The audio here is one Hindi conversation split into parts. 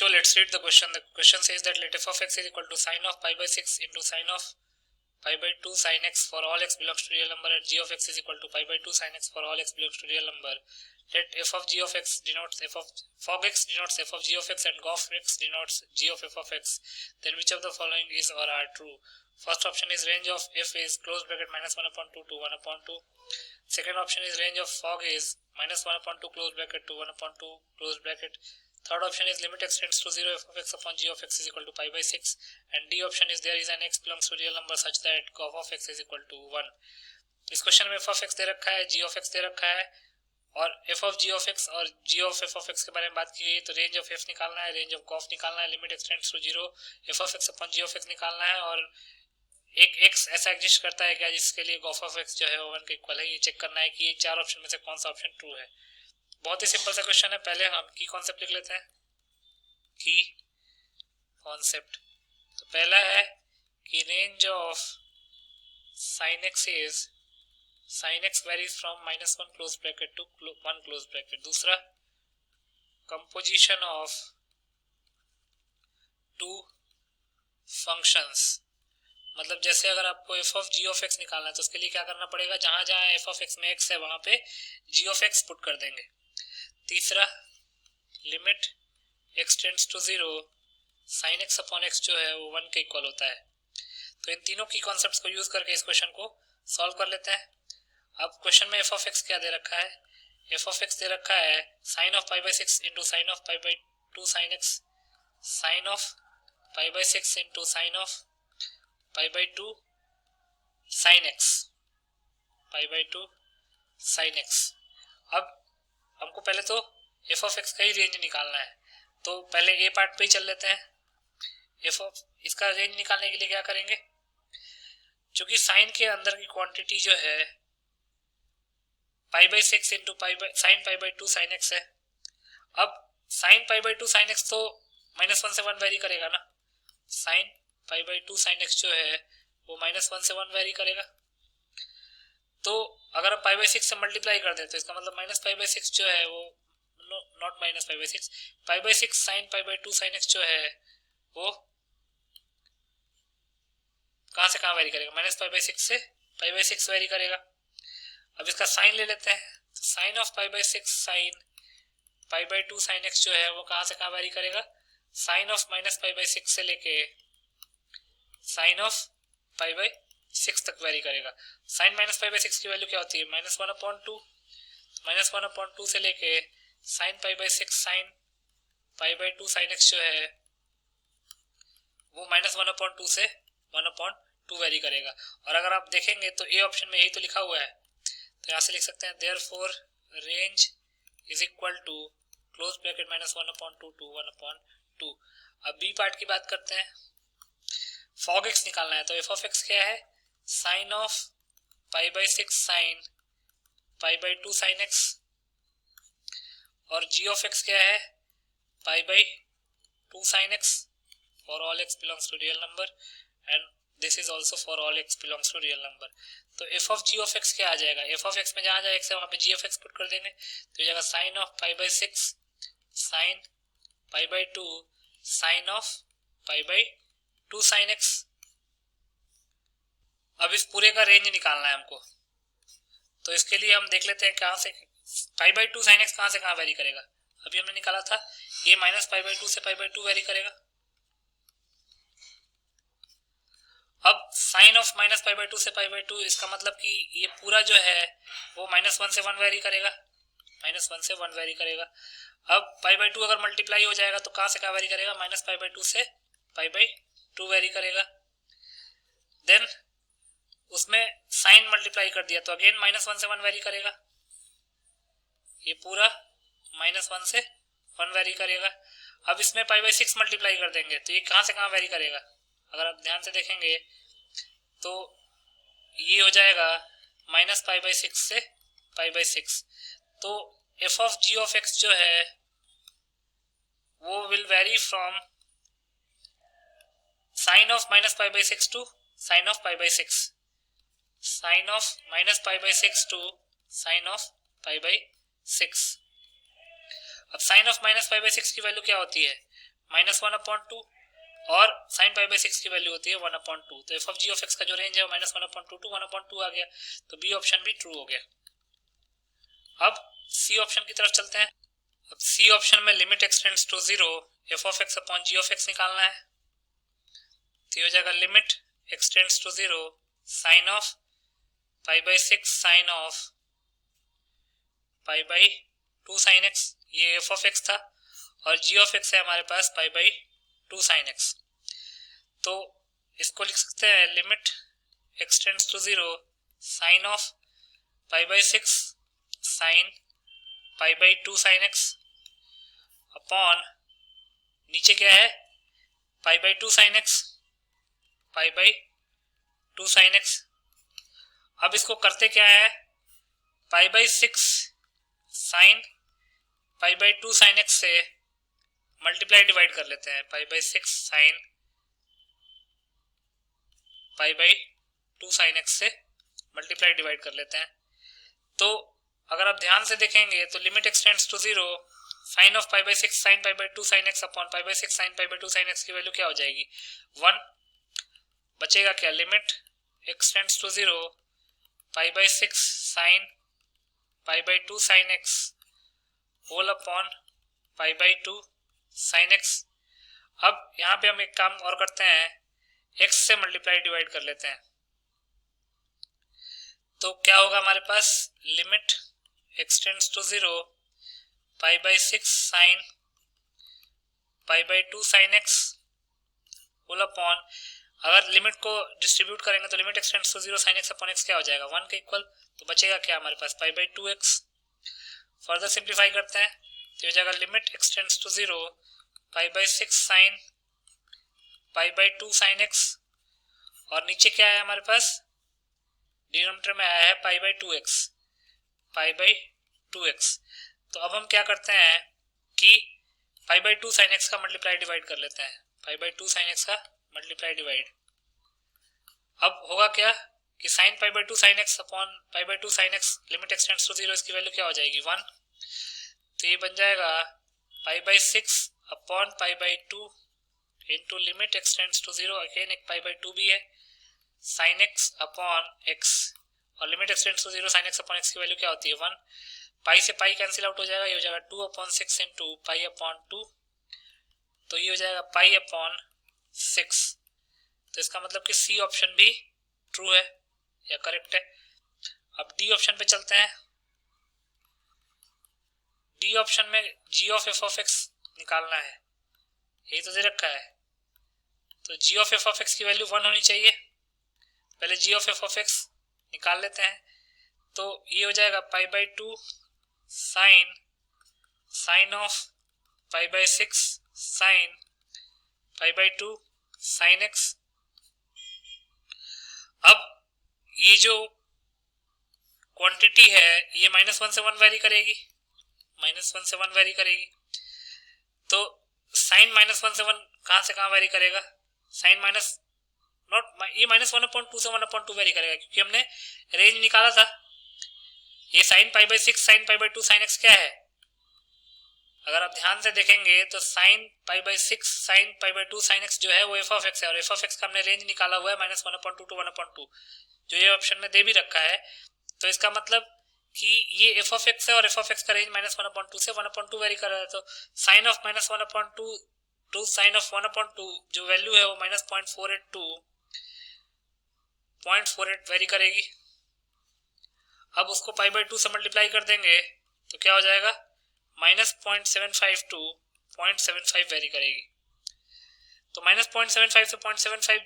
So let's read the question. The question says that let f of x is equal to sine of pi by 6 into sine of pi by 2 sine x for all x belongs to real number, and g of x is equal to pi by 2 sine x for all x belongs to real number. Let f of g of x denotes f of fog x denotes f of g of x and gof x denotes g of f of x. Then which of the following is or are true? First option is range of f is close bracket minus 1 upon 2 to 1 upon 2. Second option is range of fog is minus 1 upon 2 close bracket to 1 upon 2 close bracket. Third option is limit x tends to 0 f of x upon g of x is equal to pi by 6. And D option is there is an x belongs to real number such that gof of x is equal to 1. इस क्वेश्चन में f of x दे रखा है, g of x दे रखा है और f of g of x और g of f of x के बारे में बात की गई तो रेंज ऑफ f निकालना है, रेंज ऑफ gof निकालना है, limit x tends to 0 f of x upon g of x निकालना है और एक x ऐसा एग्जिस्ट करता है क्या जिसके लिए gof of x जो है 1 के इक्वल है, ये चेक करना है कि ये चार ऑप्शन में से कौन सा ऑप्शन ट्रू है। बहुत ही सिंपल सा क्वेश्चन है। पहले हम की कॉन्सेप्ट लिख लेते हैं, की कॉन्सेप्ट। तो पहला है कि range of sine X is sine X varies from minus 1 close bracket to 1 close bracket. दूसरा कंपोजिशन ऑफ टू फंक्शंस, मतलब जैसे अगर आपको F of G of X निकालना है तो उसके लिए क्या करना पड़ेगा, जहां जहां एफ ऑफ एक्स में एक्स है वहां पे जी ऑफ एक्स पुट कर देंगे। तीसरा limit x tends to 0 sine X upon X जो है वो 1 के इक्वल होता है। तो इन तीनों की कॉन्सेप्ट्स को यूज करके इस क्वेश्चन को सॉल्व कर लेते हैं। अब क्वेश्चन में एफ ऑफ एक्स क्या दे रखा है, एफ ऑफ एक्स दे रखा है sine of pi by 6 into sine of pi by 2 sine X, sine of pi by 6 into sine of pi by 2 sine X, pi by 2 sine X. अब हमको पहले तो एफ ऑफ एक्स का ही रेंज निकालना है, तो पहले ए पार्ट पे ही चल लेते हैं। एफ ऑफ इसका रेंज निकालने के लिए क्या करेंगे, क्योंकि साइन के अंदर की क्वांटिटी जो है pi by 6 into sign pi by 2 sine x है। अब sign pi by 2 sine X तो -1 से 1 वेरी करेगा ना, sign pi by 2 sine X जो है वो -1 से 1 वेरी करेगा। तो अगर हम पाई बाई 6 से मल्टीप्लाई कर दें तो इसका मतलब माइनस पाई बाई 6 जो है वो not minus pi by 6, pi by 6 sine pi by 2 sine X जो है वो कहां से कहां वेरी करेगा, माइनस पाई बाई 6 से पाई बाई 6 वेरी करेगा। अब इसका साइन ले लेते हैं, तो sine of pi by 6 sine pi by 2 sine X जो है वो कहां से कहां वेरी करेगा, sine of minus pi by 6 से लेके साइन ऑफ पाई बाई 6 तक वेरी करेगा। साइन माइनस पाई बाई 6 की वैल्यू क्या होती है, -1 अपॉन 2, -1 अपॉन 2 से लेके sign pi by 6 sine pi by 2 sine X जो है वो -1 अपॉन 2 से 1 अपॉन 2 वेरी करेगा। और अगर आप देखेंगे तो ए ऑप्शन में यही तो लिखा हुआ है, तो यहां से लिख सकते हैं therefore range is equal to close bracket -1 upon 2 to 1 upon 2। अब बी पार्ट की बात करते हैं, फॉग एक्स निकालना है। तो एफ ऑफ एक्स क्या है, sine of pi by 6 sine pi by 2 sine X, और g ऑफ x क्या है, pi by 2 sine x for all x belongs to real number and this is also for all x belongs to real number. तो f of g of x क्या आ जाएगा, f ऑफ x में जहां जहां x है वहां पे g ऑफ x पुट कर देंगे, तो ये जाएगा sine of pi by 6 sine pi by 2 sine of pi by 2 sine x। अब इस पूरे का रेंज निकालना है हमको, तो इसके लिए हम देख लेते हैं कहां से पाई बाई 2 साइन एक्स कहां से कहां वेरी करेगा। अभी हमने निकाला था ये माइनस पाई बाई 2 से पाई बाई 2 वेरी करेगा। अब sine of minus pi by 2 से पाई बाई 2, इसका मतलब कि ये पूरा जो है वो -1 से 1 वेरी करेगा, -1 से 1 वेरी करेगा। अब पाई बाई 2 अगर मल्टीप्लाई हो जाएगा तो कहां से कहां वेरी करेगा, माइनस पाई बाई 2 से पाई बाई 2 वेरी करेगा। देन उसमें साइन मल्टीप्लाई कर दिया तो अगेन -1 से 1 वेरी करेगा, ये पूरा -1 से 1 वेरी करेगा। अब इसमें पाई बाई 6 मल्टीप्लाई कर देंगे तो ये कहां से कहां वेरी करेगा, अगर आप ध्यान से देखेंगे तो ये हो जाएगा माइनस पाई बाई 6 से पाई बाई 6। तो F of G of X जो है वो will vary from sine of minus pi by 6 to sine of pi by 6, sine of minus pi by 6 to sine of pi by 6। अब sine of minus pi by 6 की वैल्यू क्या होती है, -1/2 और sin पाई बाई 6 की वैल्यू होती है 1/2। तो F of G of X का जो रेंज है वो -1/2 टू 1/2 आ गया, तो बी ऑप्शन भी ट्रू हो गया। अब सी ऑप्शन की तरफ चलते हैं। अब सी ऑप्शन में limit X tends to 0 F of X upon G of X निकालना है। तो ये हो जाएगा limit X tends to 0 sine of pi by 6 sine of pi by 2 sine X, ये एफ ऑफ एक्स था, और जी ऑफ एक्स है हमारे पास पाई बाई 2 साइन एक्स। तो इसको लिख सकते हैं limit X tends to 0 sine of pi by 6 sine pi by 2 sine X upon नीचे क्या है pi by 2 sine X, pi by 2 sine X. अब इसको करते क्या है, pi by 6 sine pi by 2 sine x से मल्टीप्लाई डिवाइड कर लेते हैं। Pi by 6 sine pi by 2 sine x से मल्टीप्लाई डिवाइड कर लेते हैं। तो अगर आप ध्यान से देखेंगे तो limit X tends to 0 sine of pi by 6 sine pi by 2 sine X upon pi by 6 sine pi by 2 sine X की वैल्यू क्या हो जाएगी 1। बचेगा क्या, limit X tends to 0 pi by 6 sine pi by 2 sine X whole upon pi by 2 sine X. अब यहाँ पे हम एक काम और करते हैं, x से मल्टीप्लाई डिवाइड कर लेते हैं। तो क्या होगा हमारे पास, limit x tends to 0 pi by 6 sine pi by 2 sine X whole upon, अगर लिमिट को डिस्ट्रीब्यूट करेंगे तो limit x tends to 0 sine X upon X क्या हो जाएगा 1 के इक्वल। तो बचेगा क्या हमारे पास pi by 2x। Further simplify करते हैं तो हो जाएगा limit x tends to 0 pi by 6 sine pi by 2 sine X, और नीचे क्या है हमारे पास, डिनोमिनेटर में आया है pi by 2x, pi by 2x। तो अब हम क्या करते हैं कि पाई बाई 2 साइन एक्स का मल्टीप्लाई डिवाइड कर लेते हैं। पाई बाई 2 साइन एक्स का मल्टीप्लाई डिवाइड, अब होगा क्या कि sine pi by 2 sine X upon pi by 2 sine X limit X tends to 0, इसकी वैल्यू क्या हो जाएगी 1। तो ये बन जाएगा pi by 6 upon pi by 2 into limit X tends to 0, again एक पाई बाई 2 भी है, साइन एक्स अपॉन एक्स, और limit X tends to 0 sine X upon X की वैल्यू क्या होती है 1। पाई से पाई कैंसिल आउट हो जाएगा, ये हो जाएगा 2 अपॉन 6 इंटू पाई अपॉन 2, तो ये हो जाएगा पाई अपॉन 6। तो इसका मतलब कि सी ऑप्शन भी ट्रू है या करेक्ट है। अब डी ऑप्शन पे चलते हैं। डी ऑप्शन में G of F of X निकालना है, यही तो दे रखा है। तो G of F of X की वैल्यू 1 होनी चाहिए। पहले G of F of X निकाल लेते हैं, तो ये हो जाएगा pi by 2 sine sine of pi by 6 sine pi by 2 sine X. अब ये जो क्वांटिटी है ये -1 से 1 वेरी करेगी, -1 से 1 वेरी करेगी। तो साइन -1 से 1 कहां से कहां वेरी करेगा, साइन माइनस नॉट ये -1/2 से 1/2 वेरी करेगा, क्योंकि हमने रेंज निकाला था। ये sign pi by 6 sine pi by 2 sine x क्या है, अगर आप ध्यान से देखेंगे तो sign pi by 6 sine pi by 2 sine X जो है वो एफ ऑफ एक्स है, और एफ ऑफ एक्स का हमने रेंज निकाला हुआ है -1/2 टू 1/2, जो ये ऑप्शन में दे भी रखा है। तो इसका मतलब कि ये एफ ऑफ एक्स है और एफ ऑफ एक्स का रेंज -1/2 से 1/2 वेरी कर रहा है। तो sine of -1/2 to sine of 1/2 जो वैल्यू है वो -0.482 वेरी करेगी। अब उसको पाई बाई 2 से मल्टीप्लाई कर देंगे तो क्या हो जाएगा, -0.752 टू 0.75 वेरी करेगी। तो -0.75 से 0.75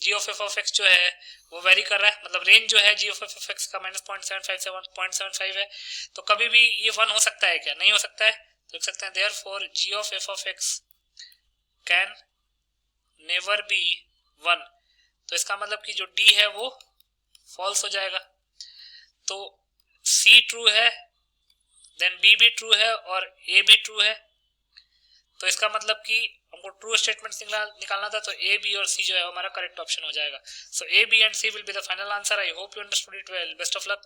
जी ऑफ एफ ऑफ एक्स जो है वो वेरी कर रहा है, मतलब रेंज जो है जी ऑफ एफ ऑफ एक्स का -0.75 से 1.75 है। तो कभी भी ये 1 हो सकता है क्या, नहीं हो सकता है। तो लिख सकते हैं therefore G of F of X can never be 1। तो इसका मतलब कि जो डी है वो फॉल्स हो जाएगा। तो सी ट्रू है, देन बी भी ट्रू है और ए भी ट्रू है। तो इसका मतलब कि हमको ट्रू स्टेटमेंट निकालना था, तो ए बी और सी जो है हमारा करेक्ट ऑप्शन हो जाएगा। So A B and C will be the final answer. I hope you understood it well. Best of luck.